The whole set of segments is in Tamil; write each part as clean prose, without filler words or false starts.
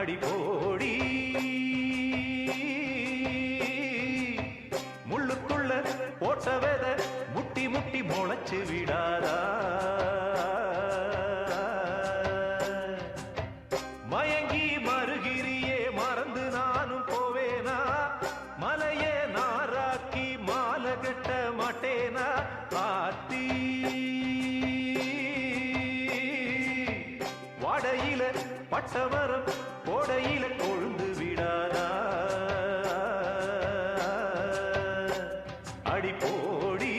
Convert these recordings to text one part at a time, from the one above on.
அடி போடி முள்ளுக்குள்ள போட்ட வெத முட்டி முட்டி முளைச்சு விடாதா மயங்கி மறுகிரியே மறந்து நானும் போவேனா மலையே நாராக்கி மாலை கட்ட மாட்டேனா ஆத்தி வாடையில பட்டமரம் கோடையில கொழுந்து விடாதா அடி போடி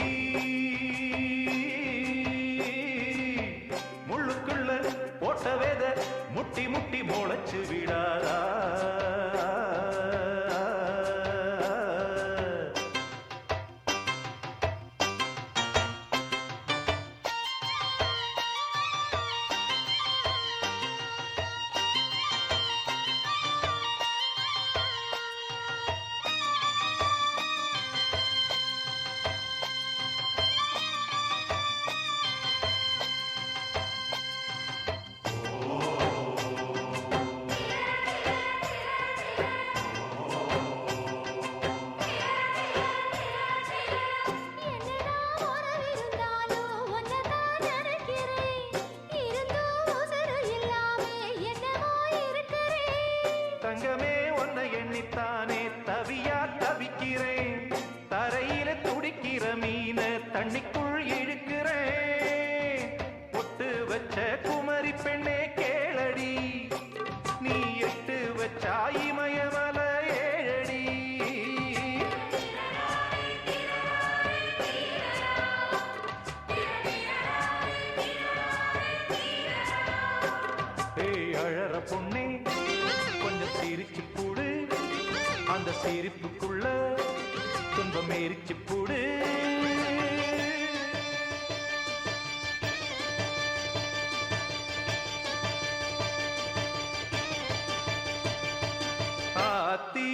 முள்ளுக்குள்ள போட்ட வேத முட்டி முட்டி முளைச்சு விடாதா தங்கமே உன்னை எண்ணித்தானே தவியா தவிக்கிறேன் தரையில துடிக்கிற மீன தண்ணிக்குள் இழுக்கிறேன் பொட்டு வச்ச குமரி பெண்ணே கேளடி நீ எட்டு வச்சா இமயமல ஏழடி ஏய் அழற பொண்ணே கொஞ்சம் சிரிச்சு போடு அந்த சிரிப்புக்குள்ள துன்பம் எரிச்சு போடு ஆத்தி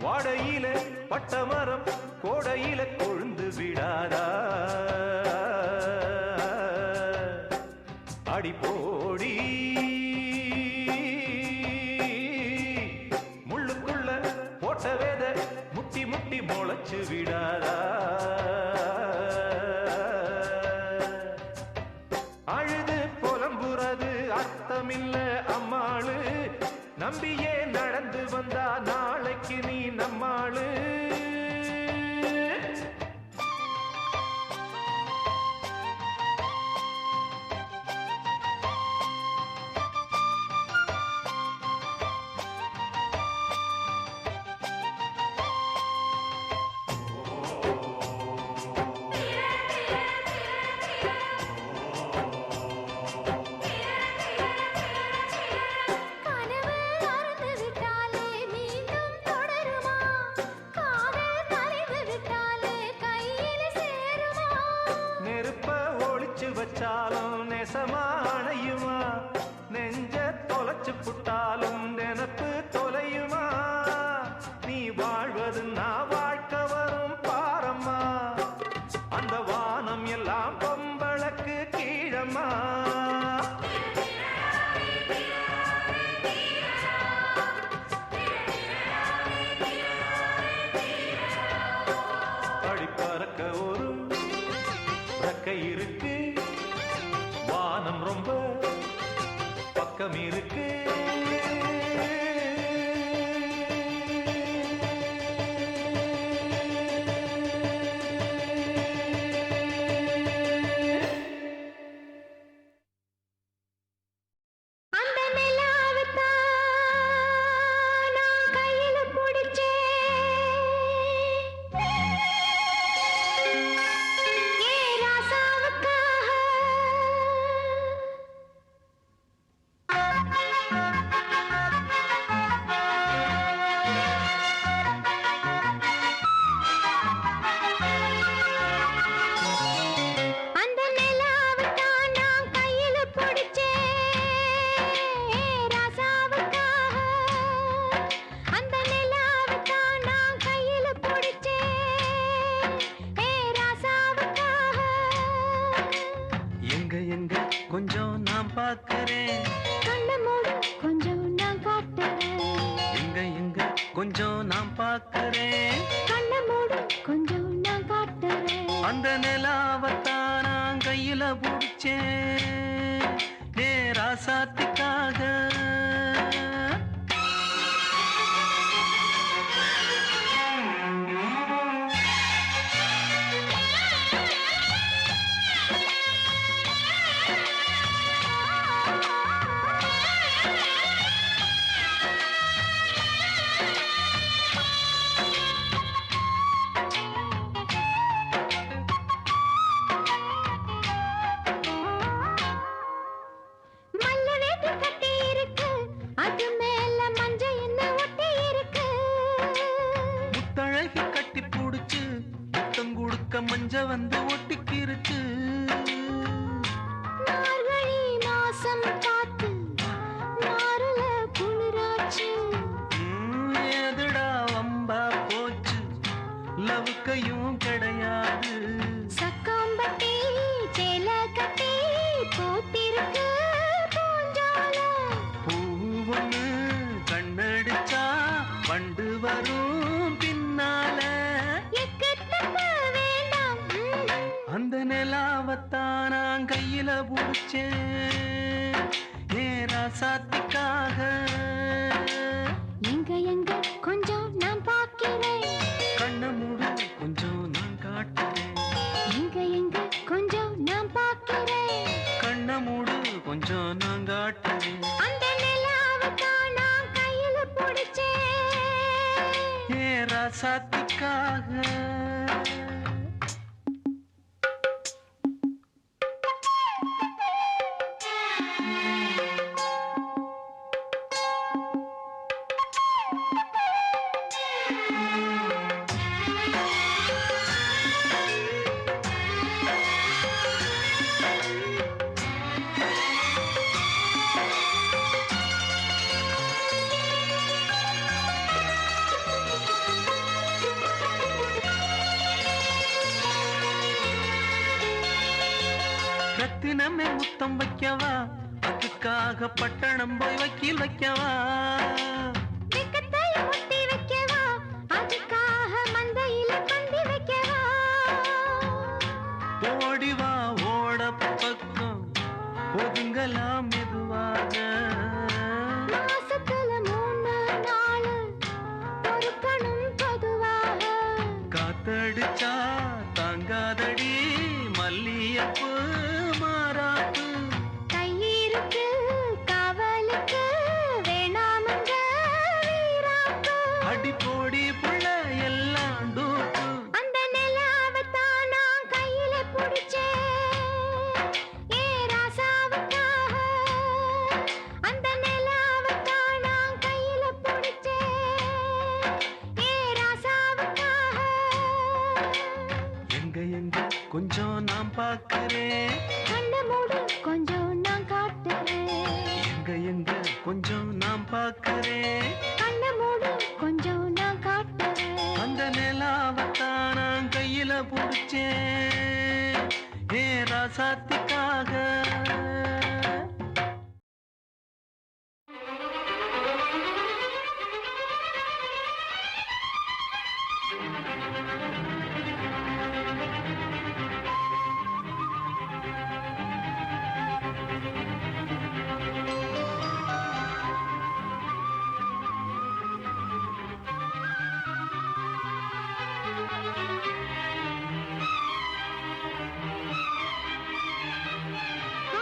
வாடையில பட்டமரம் கோடையில கொழுந்து விடாதா அடி போடி முள்ளுக்குள்ள போட்ட வேத முட்டி முட்டி முளைச்சு விடாதா அழுது புலம்புறது அர்த்தமில்ல அம்மாளு நம்பியே நடந்து வந்தா நாளைக்கு நீ நம்மாளு வச்சாலும் நெசமா அணையுமா நெஞ்ச தொலைச்சு புட்டாலும் நினப்பு தொலையுமா நீ வாழ்வது நான் வாழ்க்கை வரும் பாரம்மா அந்த வானம் எல்லாம் பொம்பளக்கு கீழம்மா அடி பறக்க ஒரு ரெக்கை இருக்கு வானம் ரொம்ப பக்கம் இருக்கு பார்க்கிறேன். கண்ண மூடு கொஞ்சம் நான் காட்டுறேன். எங்க கொஞ்சம் நான் பார்க்கிறேன். கண்ண மூடு கொஞ்சம் நான் காட்டுறேன். அந்த நிலாவத்தான் நான் கையில பிடிச்சேன் ராசாத்திக்காக. மஞ்ச வந்து ஒட்டிக்கிருச்சு. மார்கழி மாசம் காத்து மாறல குளிராச்சு. எதுடா வம்பா போச்சு லவுக்கையும் கிடையாது. சக்காம்பட்டி சேல கட்டி போத்திருக்கு பூஞ்சால. பூவொன்னு கண்ணடிச்சா வண்டு வரும் பின்னால. அந்த நிலாவத்தான் நான் கையில புடிச்சேன் ராசாத்திக்காக. எங்க கொஞ்சம் நான் பார்க்கிறேன். கண்ண மூடு கொஞ்சம் நான் காட்டுறேன். எங்க கொஞ்சம் நான் பார்க்கிறேன். கண்ண மூடு கொஞ்சம் நான் காட்டுறேன். அந்த நிலாவத்தான் நான் கையில புடிச்சேன் ராசாத்திக்காக. ரத்தினமே முத்தம் வைக்கவா, அதுக்காக பட்டணம் போய் வக்கீல் வைக்கவா. முத்தி வைக்கவா, அதுக்காக மந்தையில பந்தி வைக்கவா. ஓடிவா ஓட பக்கம் ஒதுங்கலாம் மெதுவாக. மாசத்துல 3 நாள் பொறுக்கணும் பொதுவாக. காத்தடிச்சா தாங்காதடி மல்லியப்பு மாறாப்பு. கையிருக்கு காவலுக்கு வேணாமங்க வீராப்பு. அடி போடி புள்ள எல்லாம் டூப்பு. அந்த நிலாவத்தான் நான் கையில புடிச்சேன் ராசாவுக்காக. அந்த நிலாவத்தான் நான் கையில புடிச்சேன் ராசாவுக்காக. எங்க கொஞ்சம் நான் பார்க்கிறேன். கண்ண மூடு கொஞ்சம் நான் காட்டுறேன். எங்க கொஞ்சம் நான் பார்க்கிறேன். கண்ண மூடு கொஞ்சம் நான் காட்டுறேன். அந்த நிலாவத்தான் நான் கையில புடிச்சேன் ராசாத்திக்காக. ஆ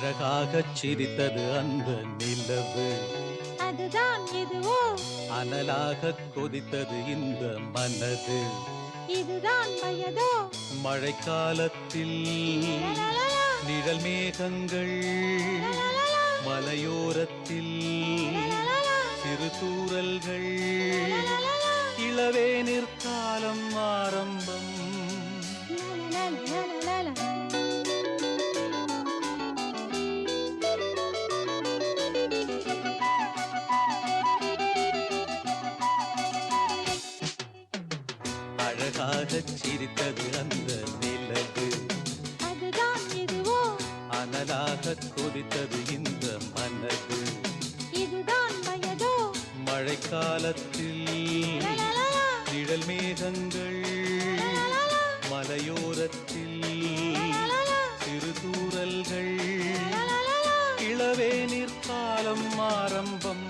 அழகாகச் சிரித்தது அந்த நிலவு, அதுதான் எதுவோ, அனலாகக் கொதித்தது இந்த மனது. இதுதான் வயதோ, மழைக்காலத்தில் லலலலா, நிழல் மேகங்கள், லலலலா, மலையோரத்தில் லலலலா, சிறு தூறல்கள், லலலலா, இளவேனிற் காலம் ஆரம்பம். லலலலலலலா. அழகாகச் சிரித்தது அந்த நிலவு, அதுதான் எதுவோ, அனலாகக் கொதித்தது இந்த மனது. இதுதான் வயதோ, மழைக்காலத்தில் லலலலா, நிழல் மேகங்கள், லலலலா, மலையோரத்தில் லலலலா, சிறு தூறல்கள், லலலலா, இளவேனிற் காலம் ஆரம்பம்.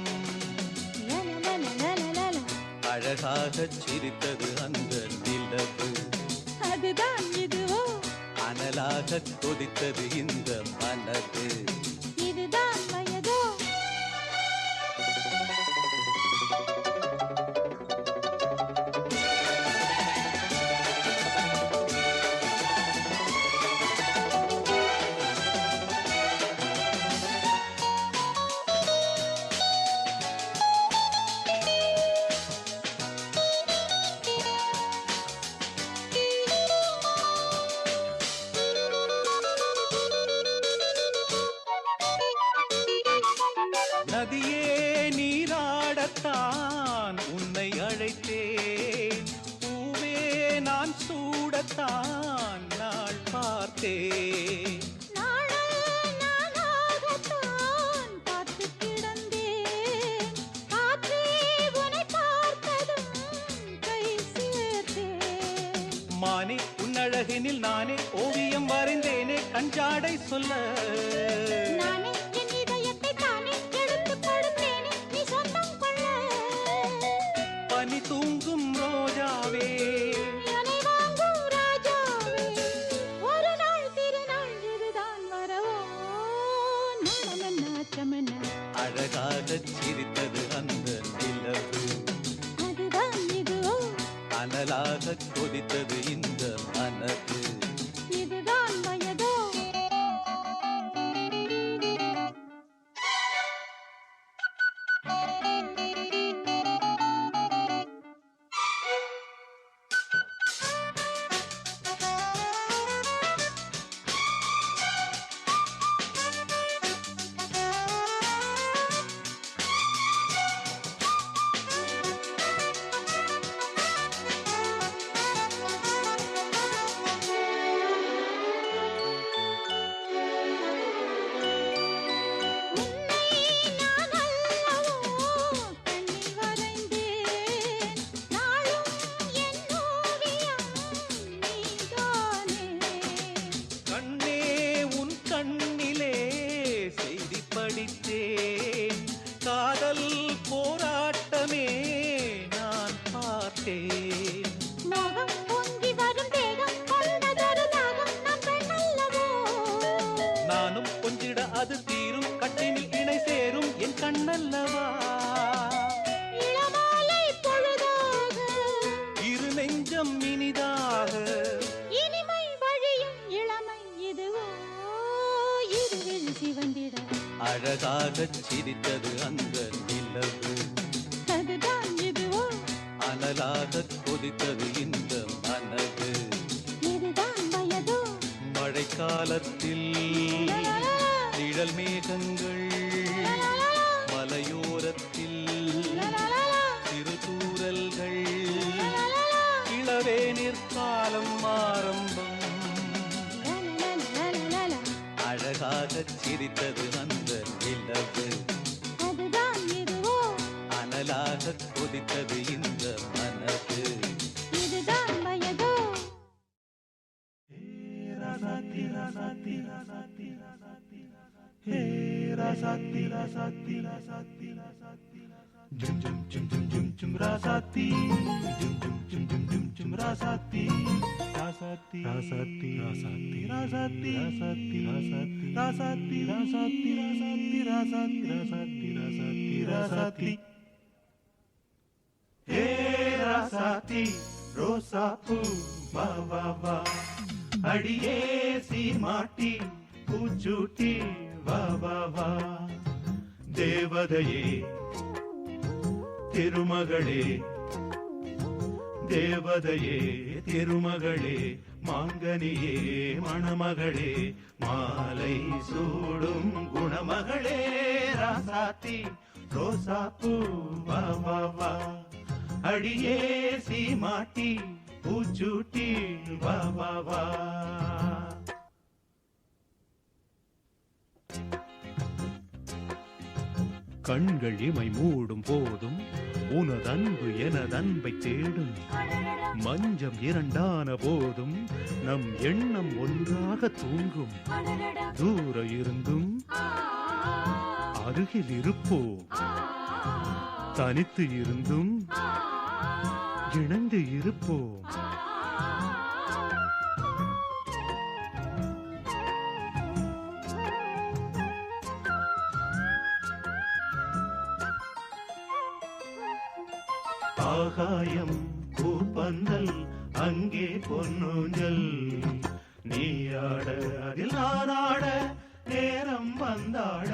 லலலலலலலா. அழகாகச் சிரித்தது அந்த நிலவு, அதுதான் இதுவோ, அனலாகக் கொதித்தது இந்த மனது. இதுதான் வயதோ. நதியே நீராடத்தான் உன்னை அழைத்தேன், பூவே நான் சூடத்தான் நாள் பார்த்தேன். நாளல் நானாகத்தான் காத்துக் கிடந்தேன். காற்றே உனை பார்த்ததும் கை சேர்த்தேன். மானே உன்னழகினில் நானே ஓவியம் வரைந்தேனே, கஞ்சாடை சொல்ல நானே என் இதயத்தை தானே எடுத்துக் கொடுத்தேனே, நீ சொந்தம் கொள்ள. பனி தூங்கும் ரோஜாவே, என்னை வாங்கும் ராஜாவே, ஒரு நாள் திருநாள் இதுதான் வரவோ. நாணமென்ன அச்சமென்ன, அழகாகச் சிரித்தது அந்த நிலவு, அதுதான் இதுவோ, அனலாகக் கொதித்தது இந்த மனது. இதுதான் வயதோ. உன்னை நான் அல்லவோ கண்ணில் வரைந்தேன், நாளும் என் ஓவியம் நீதானே. கண்ணே உன் கண்ணிலே செய்தி படித்தேன், காதல் போராட்டமே நான் பார்த்தேன். மோகம் பொங்கி வரும் தேகம் கொண்டதொரு தாகம் நம் பெண்ணல்லவோ. நானும் கொஞ்சிட அது தீரும், கட்டினில் இணை சேரும் என் கண்ணல்லவா. இளமாலை பொழுதாக இரு நெஞ்சம் இனிதாக, இனிமை வழியும் இளமை இதுவோ. இருவில் சிவந்திட, அழகாகச் சிரித்தது அந்த நிலவு, அதுதான் இதுவோ, அனலாகக் கொதித்தது இந்த மனது. இதுதான் வயதோ. மழைக்காலத்தில் லலலலா, நிழல் மேகங்கள், லலலலா, மலையோரத்தில் லலலலா, சிறு தூறல்கள், லலலலா, இளவேனிற் காலம் ஆரம்பம். லலலலலலலா. அழகாகச் சிரித்தது அந்த நிலவு, அதுதான் இதுவோ, அனலாகக் கொதித்தது இந்த மனது. இதுதான் வயதோ. Rasati, ராசாத்தி ராசாத்தி ராசாத்தி ராசாத்தி ராசாத்தி ராசாத்தி ராசாத்தி ராசாத்தி ராசாத்தி ராசாத்தி ராசாத்தி ராசாத்தி ராசாத்தி ஏ ராசாத்தி ரோசா பூ வா வா வா அடியே சீமாட்டி பூச்சூட்டி வா வா வா தேவதையே திருமகளே தேவதையே திருமகளே மாங்கனியே மணமகளே மாலை சூடும் குணமகளே ராசாத்தி ரோசா பூ வா வா வா அடியே சீமாட்டி பூச்சூட்டி வா வா வா கண்கள் இமை மூடும் போதும் உனதன்பு எனதன்பை தேடும் மஞ்சம் இரண்டான போதும் நம் எண்ணம் ஒன்றாக தூங்கும் தூர இருந்தும் அருகில் இருப்போம் தனித்து இருந்தும் இணைந்து இருப்போம் ஆகாயம் பூப்பந்தல் அங்கே பொன்னூஞ்சல் நீயாட அதில் நானாட நேரம் வந்தாட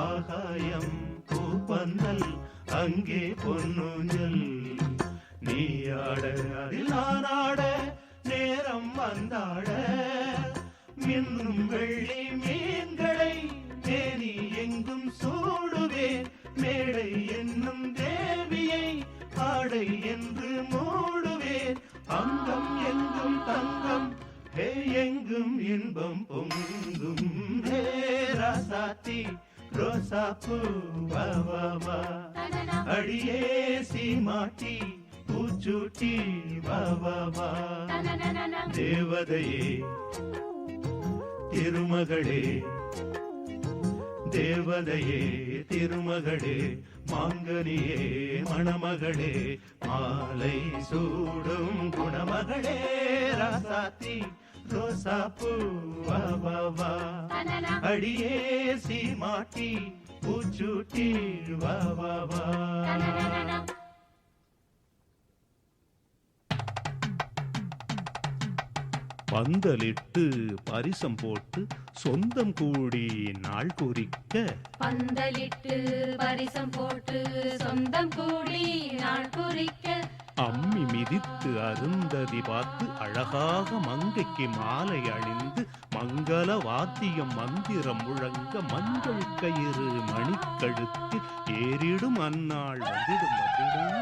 ஆகாயம் பூப்பந்தல் அங்கே பொன்னூஞ்சல் நீயாட அதில் நானாட நேரம் வந்தாட மின்னும் வெள்ளி மீன்களை தேனி எங்கும் சூடுவேன் மேடை என்னும் தேவியை ஆடை என்று மூடுவேன் அங்கம் எங்கும் தங்கம் ஹே எங்கும் இன்பம் பொங்கும் ஹே ராசாத்தி ரோசா பூ வா வா வா அடியே சீமாட்டி பூச்சூட்டி வா வா வா தேவதையே திருமகளே தேவதையே திருமகளே மாங்கனியே மணமகளே மாலை சூடும் குணமகளே ராசாத்தி ரோசா பூ வா வா வா அடியே சீமாட்டி பூச்சூட்டி வா வா வா பந்தலிட்டு பரிசம் போட்டு சொந்தம் கூடி நாள் குறிக்க பந்தலிட்டு பரிசம் போட்டு சொந்தம் கூடி நாள் குறிக்க அம்மி மிதித்து அருந்ததி பார்த்து அழகாக மங்கைக்கு மாலை அணிந்து மங்கள வாத்தியம் மந்திரம் முழங்க மஞ்சள் கயிறு மணிக்கழுத்தில் ஏறிடும் அந்நாள் வந்திடும் வந்திடும்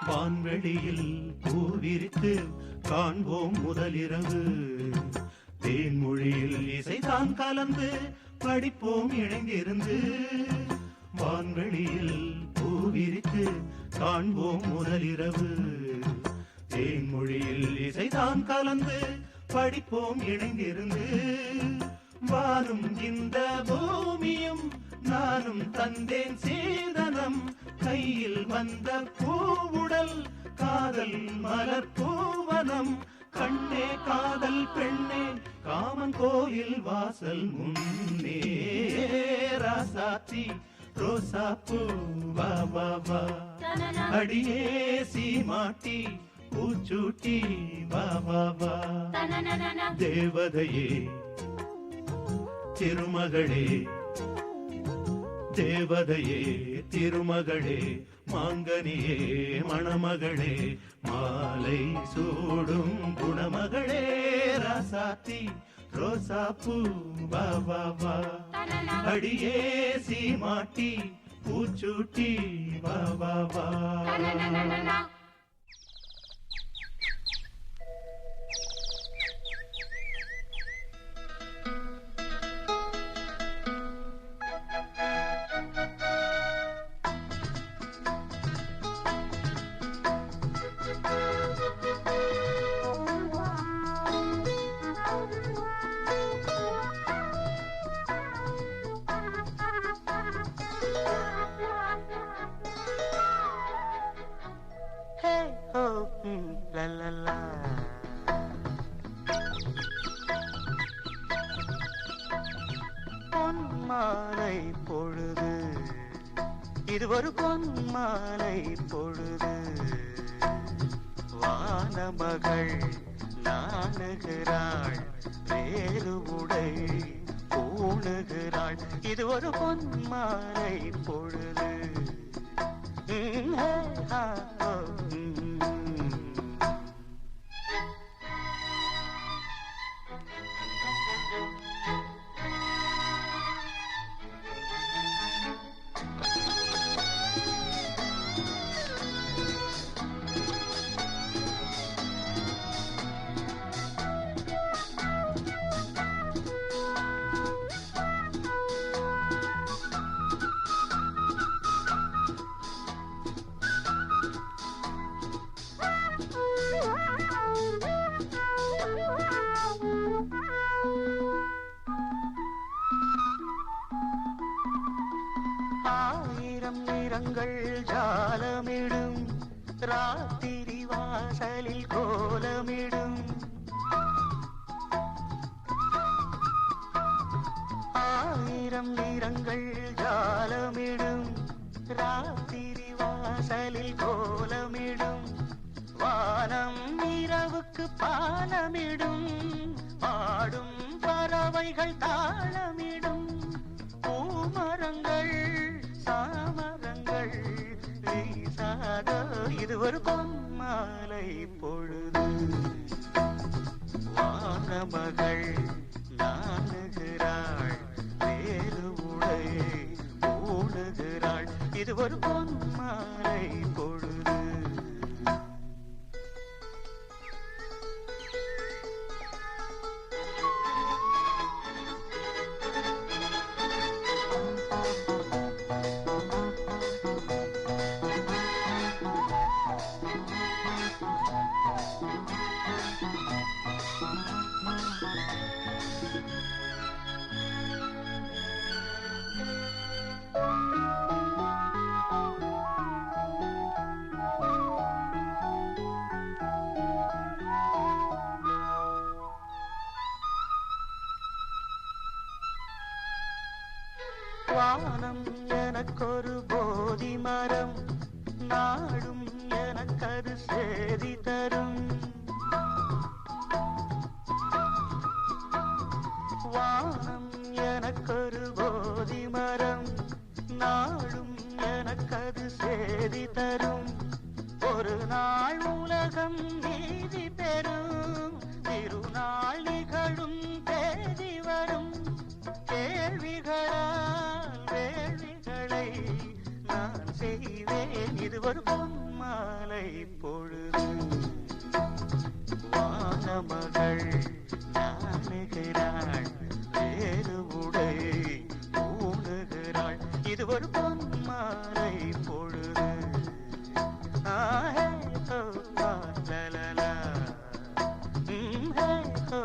வான்வெளியில் பூவிரித்து காண்போம் முதலிரவு தேன்மொழியில் இசைதான் கலந்து படிப்போம் இணைந்திருந்து வான்வெளியில் பூவிரித்து காண்போம் முதலிரவு தேன்மொழியில் இசைதான் கலந்து படிப்போம் இணைந்திருந்து வானும் இந்த பூமியும் நானும் தந்தேன் சீதனம் கையில் வந்த பூவுடல் காதல் மலர் பூவனம் கண்ணே காதல் பெண்ணே காமன் கோயில் வாசல் முன்னே ராசாத்தி ரோசா பூ வா வா வா அடியே சீமாட்டி பூச்சூட்டி வா வா வா தேவதையே திருமகளே தேவதையே திருமகளே மாங்கனியே மணமகளே மாலை சூடும் குணமகளே ராசாத்தி ரோசா பூ வா வா வா அடியே சீமாட்டி பூச்சூட்டி வா வா வா லலலா. பொன்மாலை பொழுது, இது ஒரு பொன்மாலை பொழுது. வானமகள் நாணுகிறாள், வேறு உடை பூணுகிறாள். இது ஒரு பொன்மாலை பொழுது. ஆயிரம் நிறங்கள் ஜாலமிடும், ராத்திரி வாசலில் கோலமிடும். ஆயிரம் நிறங்கள் ஜாலமிடும், ராத்திரி வாசலில் கோலமிடும். வானம் இரவுக்கு பாலமிடும், பாடும் பறவைகள் தாளமிடும். பூமரங்கள் சாமரங்கள் வீசாத, இது ஒரு பொன்மாலை பொழுது. வானமகள் நாணுகிறாள், வேறு உடை பூணுகிறாள். இது ஒரு பொன்மாலை பொழுது. வானம் எனக்கொரு போதி மரம், நாடும் எனக்கது சேதி தரும். வானம் எனக்கொரு போதி மரம், நாடும் எனக்கது சேதி தரும். ஒரு நாள் உலகம் நீதி பெறும், திருநாள் நிகழும் தேதி வரும். கேள்விகளால் வேள்விகளை நான் செய்வேன், இது ஒரு பொன்மாலை பொழுது. வானமகள் நாணுகிறாள், வேறு உடை பூணுகிறாள். இது ஒரு பொன்மாலை பொழுது. ஆஹே ஹோ லலலா, ஹே ஹோ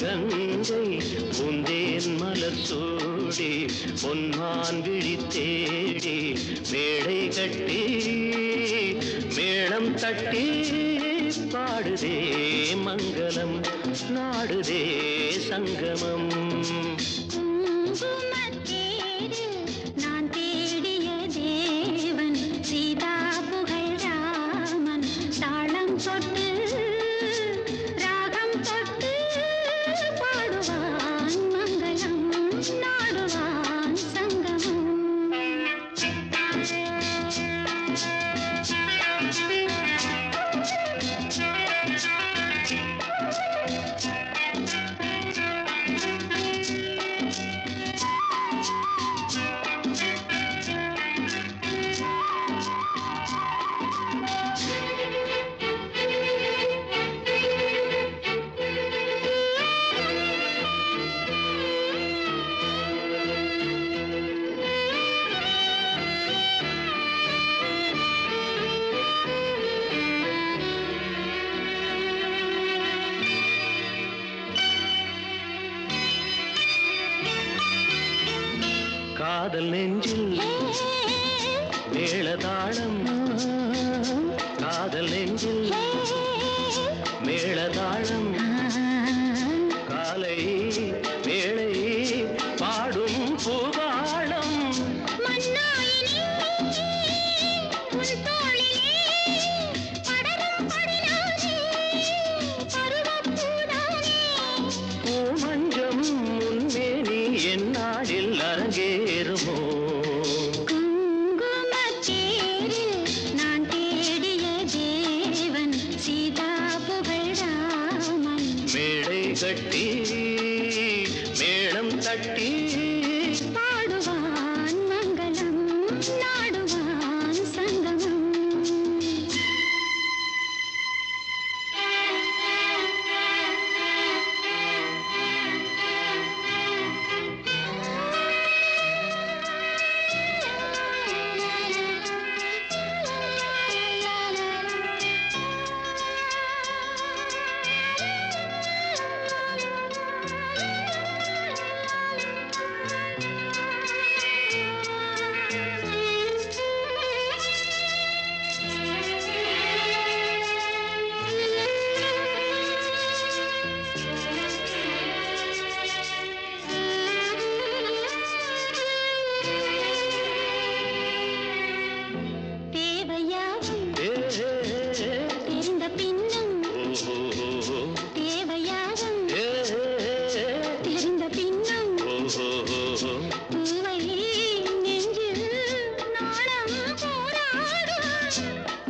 கங்கை உந்தேன் மலர் சூடி பொன்மான் விழி தேடி மேடை கட்டி மேளம் தட்டி பாடுதே மங்களம் நாடுதே சங்கமம். மேளதாளம் காதல் நெஞ்சில் மேளதாளம் காலை வேளை பாடும் பூபாளம் பூமஞ்சம் முன்னேனி என்னாடில் அரங்கேறுமோ கட்டி மேளம் தட்டி பாடுவான் மங்களம் நாடுவான் சங்கமம்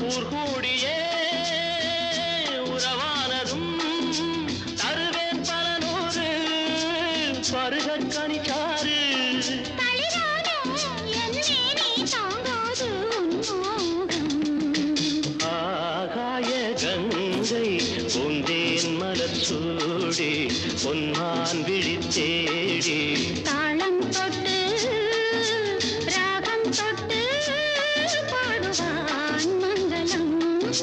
ஊர்கூடியே உறவானதும் தருவேன் பல நூறு பருகக்கணிச்சாறு ஆகாய கங்கை பொந்தேன் மலர் சூடி பொன்மான் விழித்தேடி தாளம் தொட்டு ராகம் தொட்டு பாடுவான் மங்களம்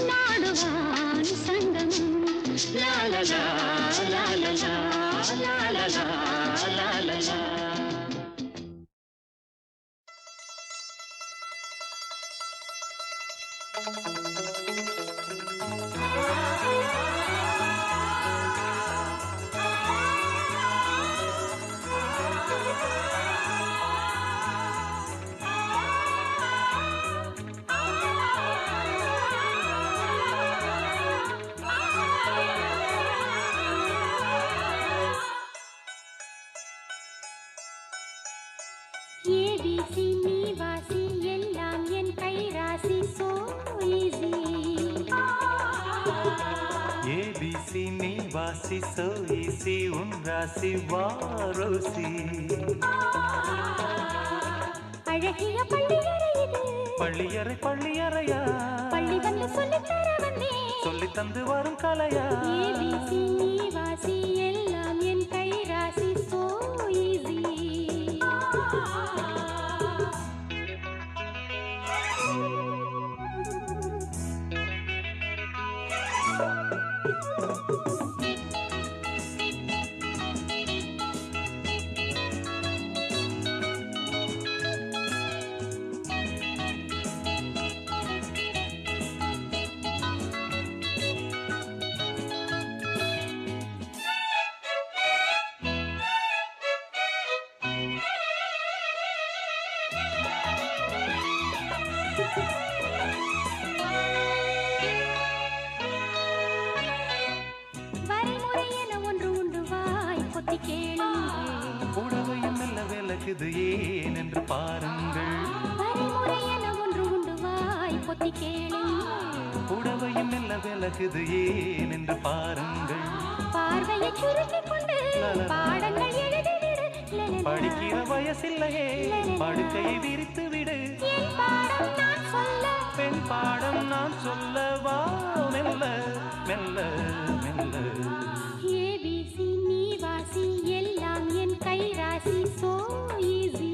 நாடுவான் சங்கமம் லாலலா லாலலா லாலலா லாலலா ஏபிசி நீவாசி எல்லாம் என் கை ராசி சோ ஈஸி ஏபிசி நீ வாசி சோ ஈசி உன் ராசி வாரோசி அழகிய பள்ளியறை இது பள்ளியறை பள்ளியறையா பள்ளி வந்து சொல்லித்தர வந்தேன் சொல்லி தந்து வரும் கலையா ஏபிசி நீவாசி எல்லாம் என் கை ராசி சோ ஈஸி வரைமுறை என ஒன்று உண்டு வாய் பொத்தி கேளுங்கள் புடவையும் மெல்ல விலகுது ஏன் என்று பாருங்கள் வரைமுறை என ஒன்று உண்டு வாய் பொத்தி கேளுங்கள் புடவையும் மெல்ல விலகுது ஏன் என்று பாருங்கள் பார்வையை சுருக்கிக் கொண்டு பாடங்கள் எழுதிவிடு படிக்கிற வயசில்லையே படுக்கையை விரித்து விடு என் பாடம் நான் சொல்ல பெண் பாடம் நான் சொல்லவா மெல்ல மெல்ல மெல்ல ஏபிசி நீவாசி எல்லாம் என் கை ராசி சோ ஈஸி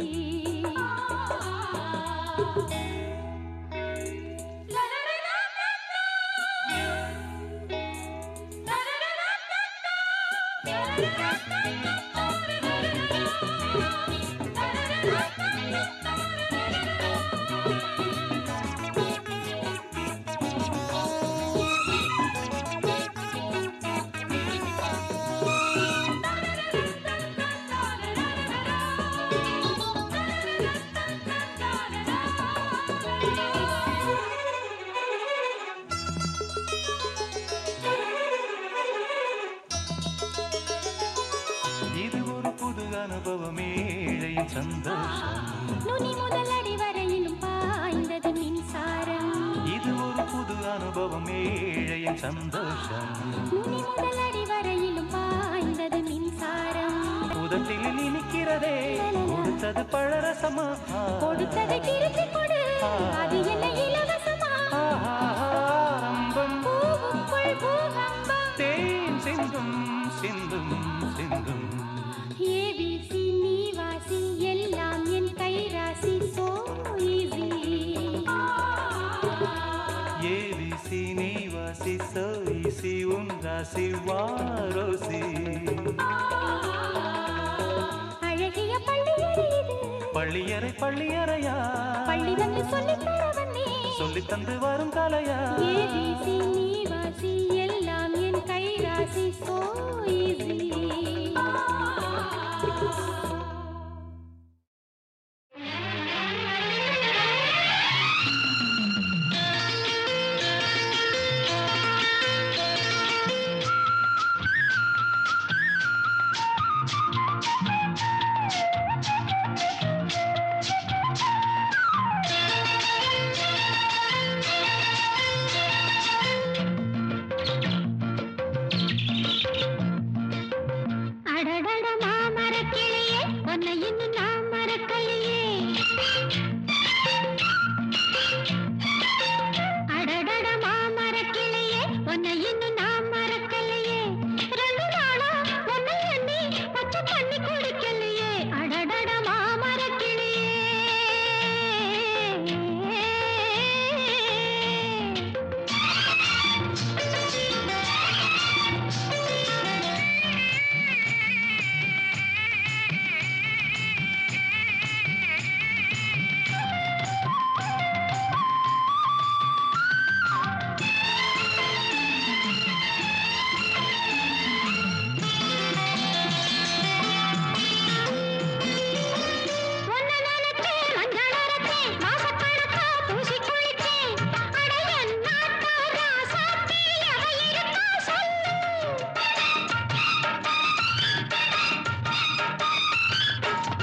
அனுபவம் ஏழையின் சந்தோஷம். நுனி முதல் அடி வரையிலும் பாய்ந்தது மின்சாரம். உதட்டில் இனிக்கிறதே கொடுத்தது பழரசமா, கொடுத்ததை திருப்பி கொடு, அது என்ன இலவசமா? ஆரம்பம் பூவுக்குள் பூகம்பம். தேன் சிந்தும் சிந்தும் சிந்தும். ABC நீ வாசி, எல்லாம் என் கைராசி. So easy. ABC நீ வாசி, so easy உன் ராசி வாரோசி. அழகிய பள்ளியறை இது, பள்ளியறை பள்ளியறையா, பள்ளிதனில் சொல்லித் தர வந்தேன். சொல்லித் தந்து வரும் கலையா. ABC நீ வாசி, எல்லாம் என் கைராசி. So easy. அடடட மாமரக் கிளியே, உன்னை இன்னும் நான் மறக்கலையே. அடடட மாமரக் கிளியே, உன்னை இன்னும் நான் மறக்கலையே. 2 நாளா உன்னை எண்ணி பச்சை தண்ணி குடிக்கலையே. அடடட மாமரக் கிளியே. உன்னை நினைச்சேன், மஞ்சள் அரைச்சேன், மாசக்கணக்கா பூசி குளிச்சேன். அட என் நாட்டு ராசாத்தி, அவ இருக்கா சொல்லு.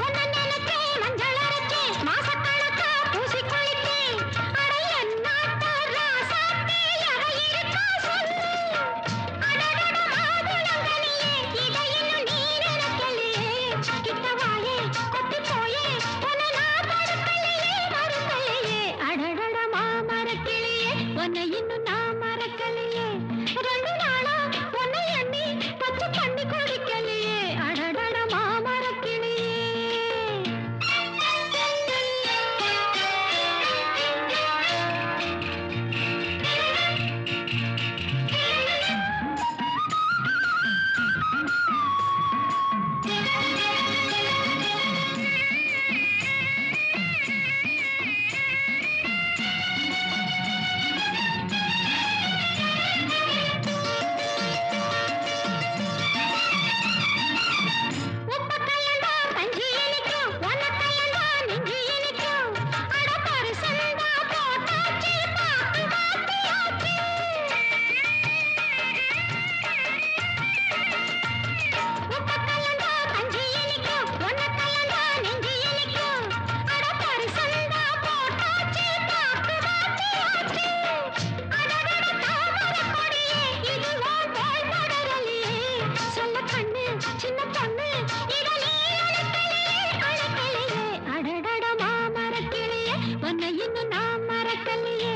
உன்னை நினைச்சேன், மஞ்சள் அரைச்சேன், மாசக்கணக்கா பூசி குளிச்சேன். அட என் நாட்டு ராசாத்தி, அவ இருக்கா சொல்லு. அடடட மாதுளங்கனியே, இதை இன்னும் நீ நினைக்கலையே. கிட்ட வாயே, கொத்தி போயே, உன்னை நான் தடுக்கலையே, மறுக்கலையே. அடடட மாமரக் கிளியே, உன்னை இன்னும் நான் மறக்கலையே. 2 நாளா உன்னை எண்ணி பச்சை தண்ணி குடிக்கலையே. அடடட மாமரக் கிளியே. உப்ப கையண்டா பஞ்சி இனிக்கும், உன்னை கையண்டா நெஞ்சு இனிக்கும். அட பரிசந்தா போட்டாச்சு, பாக்கு காப்பியாச்சு. உப்ப கையண்டா பஞ்சி இனிக்கும், உன்னை கையண்டா நெஞ்சு இனிக்கும். அட பரிசந்தா போட்டாச்சு, பாக்கு காப்பியாச்சு. அடடட தாமரைக் கொடியே, இது உன் தோள் படரலையே. சொல்ல கண்ணு, சின்ன பொண்ணு, இதை நீ அழைக்கலையே, அழைக்கலையே. அடடட மாமரக் கிளியே, உன்னை இன்னும் நான் மறக்கலையே.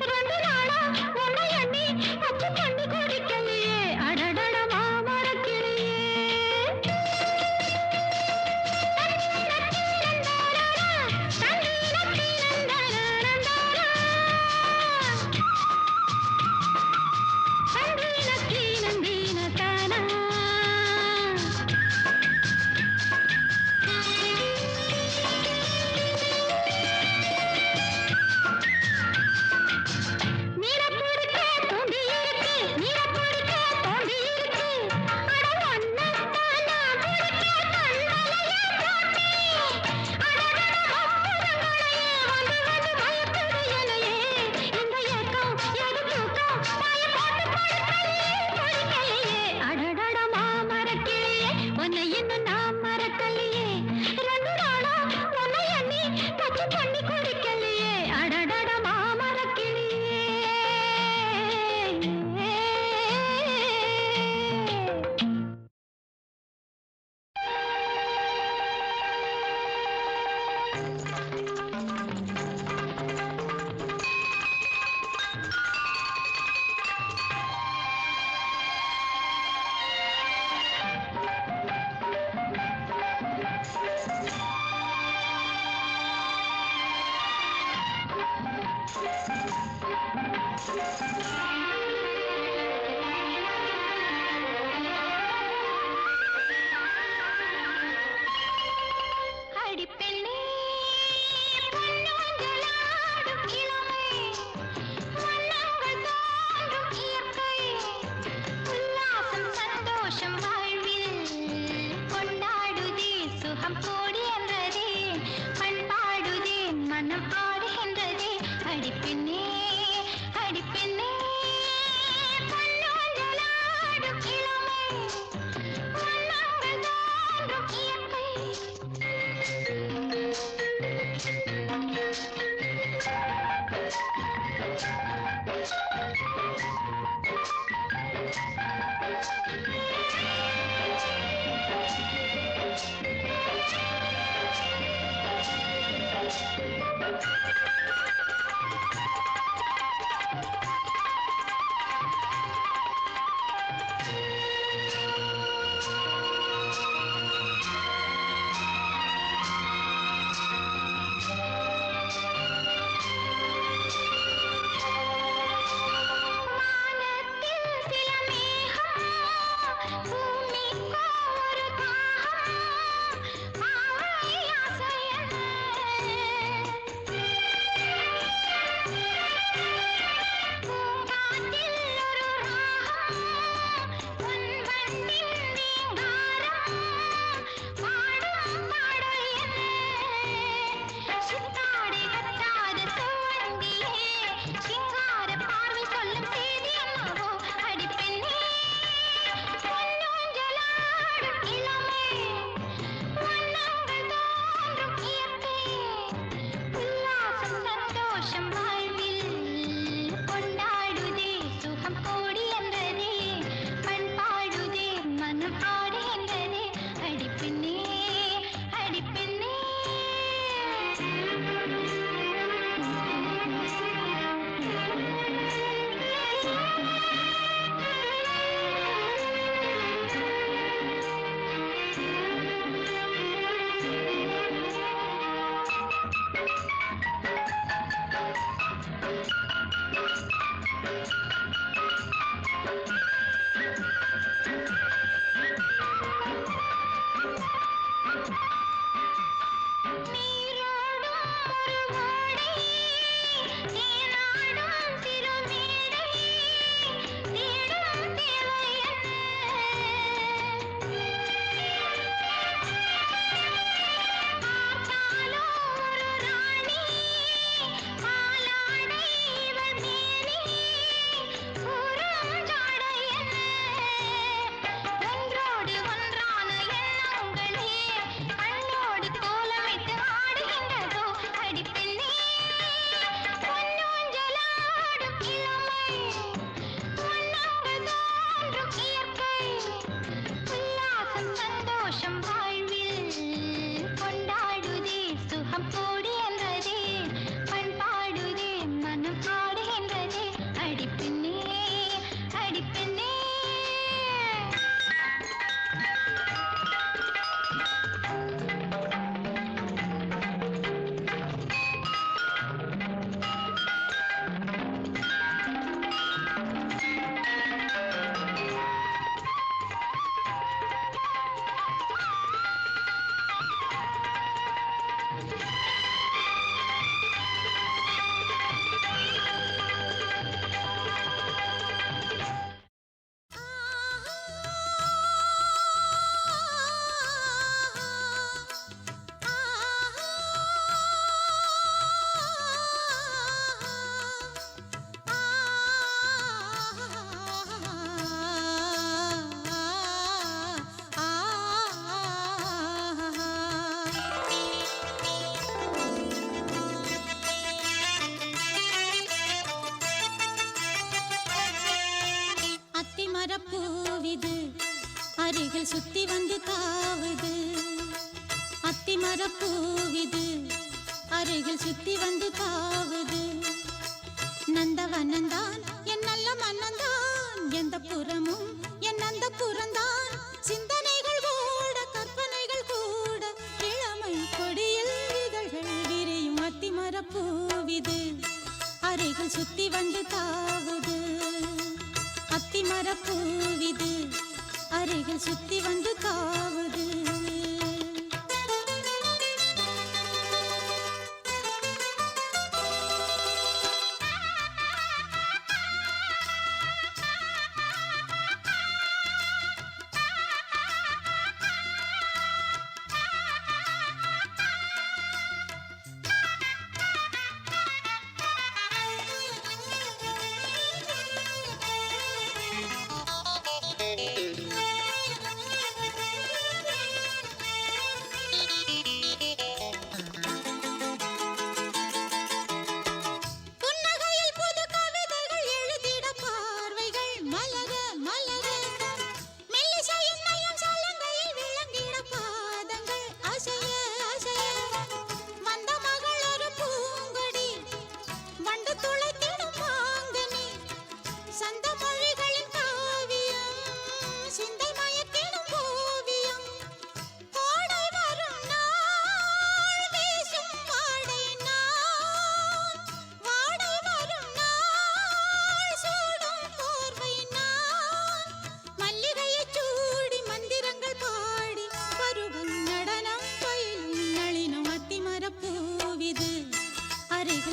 2 நாளா உன்னை எண்ணி பச்சை தண்ணி குடிக்கலையே. அடடட மாமரக் கிளியே. பண்ணி குடிக்கலையே. அடடட மாமரக் கிளியே. பூவிது அருகில் சுத்தி வந்து தாவுது. அத்திமரப்பூவிது அருகில் சுத்தி வந்து தாவுது. நந்தவனந்தான் என் நல்ல மன்னந்தான், எந்த புறமும் என் அந்த புறந்தான். சிந்தனைகள் ஓட கற்பனைகள் கூட இளமை கொடியில் இதழ்கள் விரியும். அத்திமரப்பூவிது அறைகள் சுத்தி வந்து தாவுது அத்திமர பூவிது அறைகள் சுத்தி வந்து தாவுது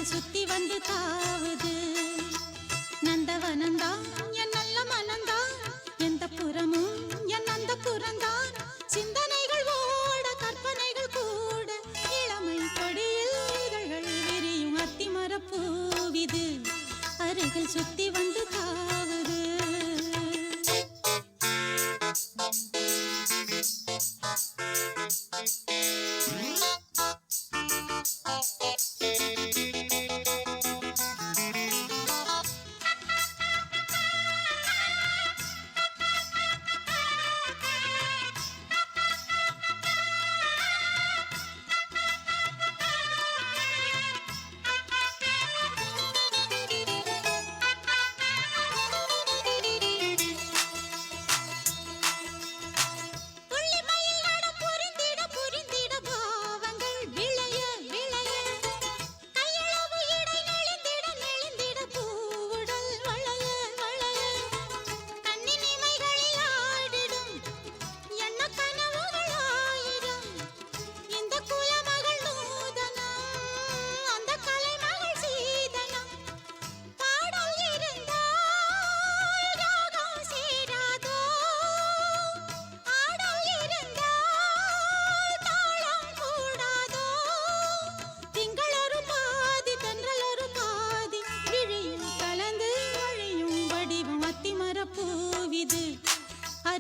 சுத்தி வந்து தாவுது நந்தவனந்தான் என் நல்ல மனந்தான் எந்த புறமும் என் அந்த புறந்தான் சிந்தனைகள் ஓட கற்பனைகள் கூட இளமை கொடியில் இதழ்கள் விரியும் அத்திமர பூவிது அருகில் சுத்தி வந்து தாவுது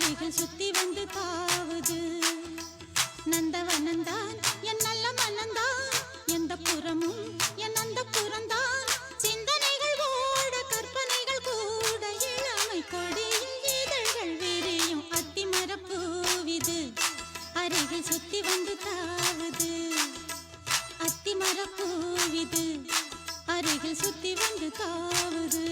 அருகில் சுத்தி வந்து தாவுது நந்தவனந்தான் என் நல்ல மனந்தான் எந்த புறமும் என் அந்த புறந்தான் சிந்தனைகள் ஓட கற்பனைகள் கூட இளமை கொடியில் இதழ்கள் விரியும் அத்திமர பூவிது அருகில் சுத்தி வந்து தாவுது அத்திமர பூவிது அருகில் சுத்தி வந்து தாவுது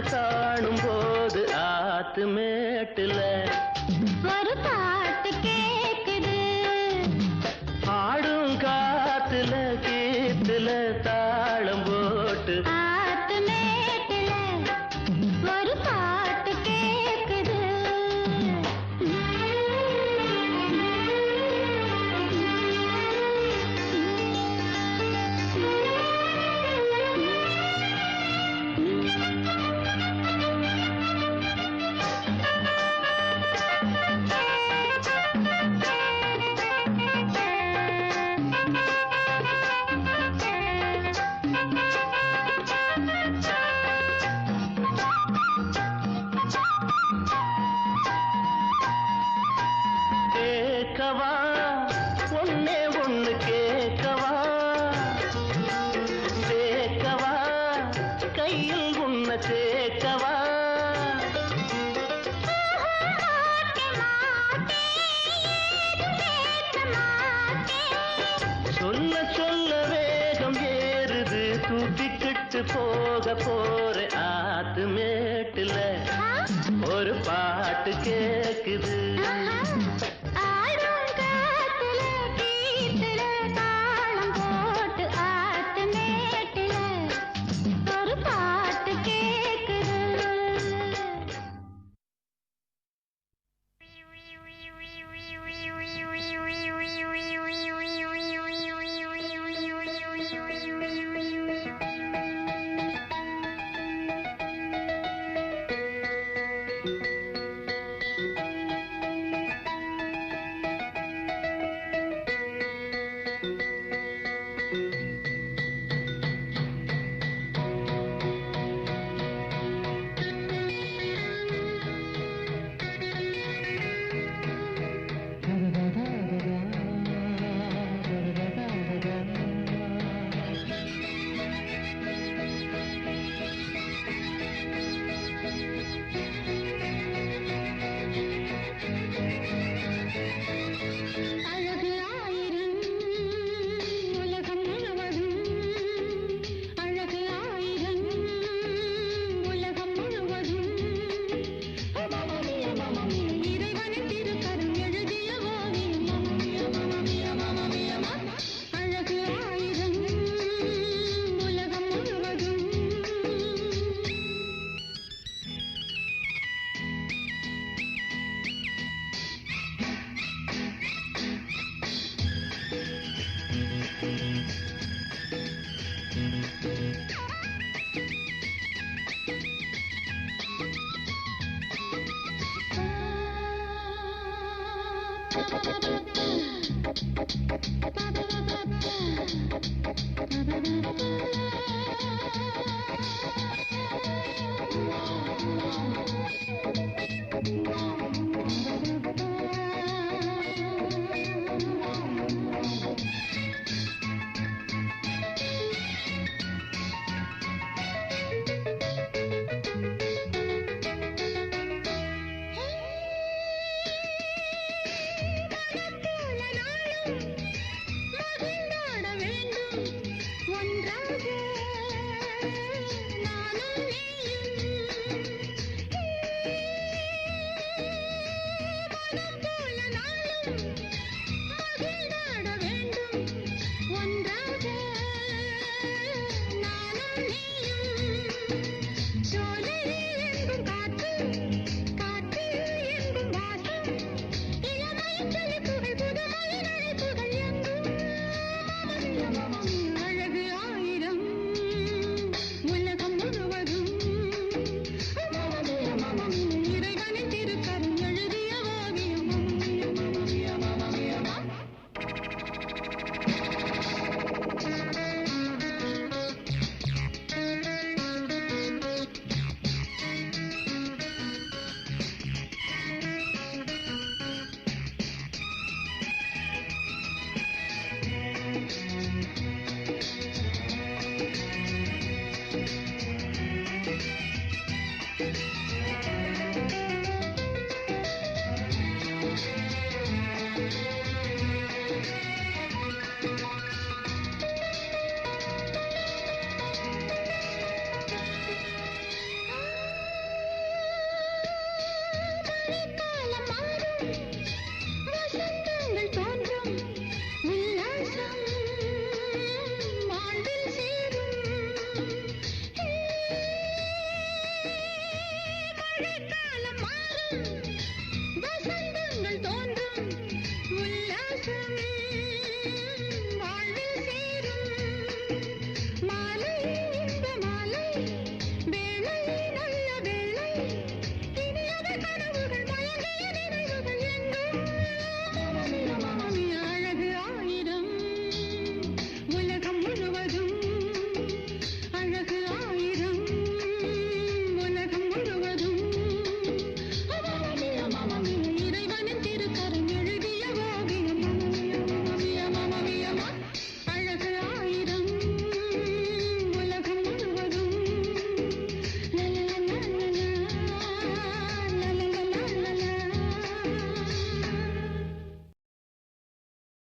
காணும் போது ஆத்து மேட்டுல ஒரு பாட்டு கேக்குது ஆடும் காத்துல கீத்துல தாளம் போட்டு ஆத்து மேட்டுல ஒரு பாட்டு கேக்குது கேட்கவா ஒன்னே ஒண்ணு கேட்கவா சேர்க்கவா கையில் உன்னை சேர்க்கவா சொல்ல சொல்ல வேகம் ஏறுது தூக்கிக்கிட்டு போக போற ஆத்து மேட்டுல ஒரு பாட்டு கேக்குது ஆடும் காத்துல கீத்துல தாளம் போட்டு ஆத்து மேட்டுல ஒரு பாட்டு கேக்குது அழகு ஆயிரம் உலகம் முழுவதும் அழகு ஆயிரம் உலகம் முழுவதும் இறைவனின் திருக்கரம் எழுதிய ஓவியம் அழகு ஆயிரம் உலகம் முழுவதும்